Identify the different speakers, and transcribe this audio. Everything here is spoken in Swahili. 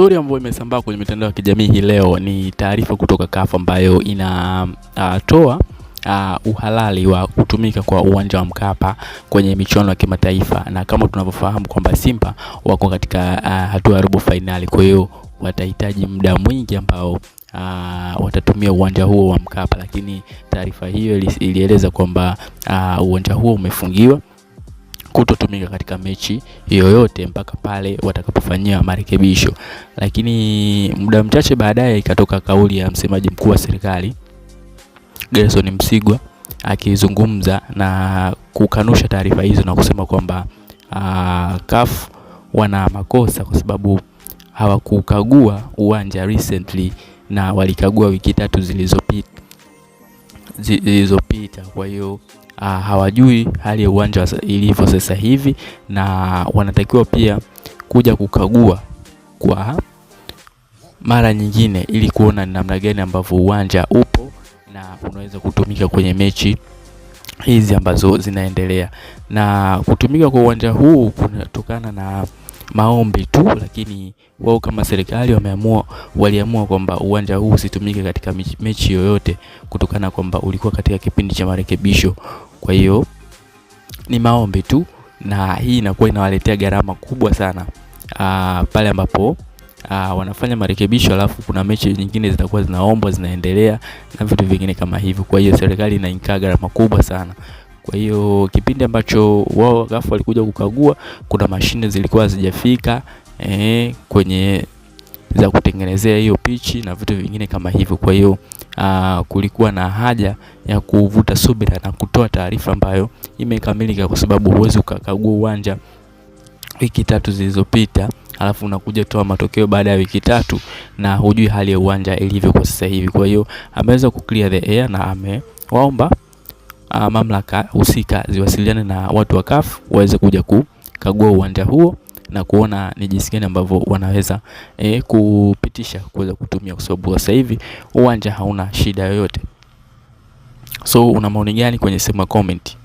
Speaker 1: Story ambayo imesambaa kwenye mitandao ya kijamii hii leo ni taarifa kutoka CAF ambayo inatoa uhalali wa kutumika kwa uwanja wa Mkapa kwenye michuano ya kimataifa, na kama tunavyofahamu kwamba Simba wako katika hatua ya robo finali. Kwa hiyo watahitaji muda mwingi ambao watatumia uwanja huo wa Mkapa, lakini taarifa hiyo ilieleza kwamba uwanja huo umefungiwa kutotumika katika mechi yoyote mpaka pale watakapofanyia marekebisho. Lakini muda mchache baadaye ikatoka kauli ya msemaji mkuu wa serikali Gerson Msigwa akizungumza na kukanusha taarifa hizo na kusema kwamba CAF wana makosa kwa sababu hawakukagua uwanja recently na walikagua wiki 3 zilizopita. Kwa hiyo hawajui hali ya uwanja ilivyo sasa hivi, na wanatakiwa pia kuja kukagua kwa mara nyingine ili kuona namna gani ambavyo uwanja upo na unaweza kutumika kwenye mechi hizi ambazo zinaendelea. Na kutumika kwa uwanja huu kunatokana na maombi tu, lakini wao kama serikali waliamua kwamba uwanja huu usitumike katika mechi yoyote kutokana kwamba ulikuwa katika kipindi cha marekebisho. Kwa hiyo ni maombi tu, na hii inakuwa inawaletea gharama kubwa sana pale ambapo wanafanya marekebisho alafu kuna mechi nyingine zitakuwa zinaombwa zinaendelea na vitu vingine kama hivyo. Kwa hiyo serikali inainkaa gharama kubwa sana. Kwa hiyo kipindi ambacho wao CAF walikuja kukagua, kuna mashine zilikuwa hazijafika kwenye za kutengenezea hiyo pichi na vitu vingine kama hivyo. Kwa hiyo kulikuwa na haja ya kuvuta subira na kutoa taarifa ambayo imekamilika, kwa sababu huwezi ukakagua uwanja wiki 3 zilizopita alafu unakuja toa matokeo baada ya wiki 3 na hujui hali ya uwanja ilivyo kwa sasa hivi. Kwa hiyo ameweza kuclear the air na amewaomba mamlaka husika ziwasiliane na watu wa CAF waweze kuja kukagua uwanja huo na kuona ni jinsi gani ambavyo wanaweza kupitisha kuweza kutumia, kwa sababu sasa hivi uwanja hauna shida yoyote. So una maoni gani kwenye sema comment?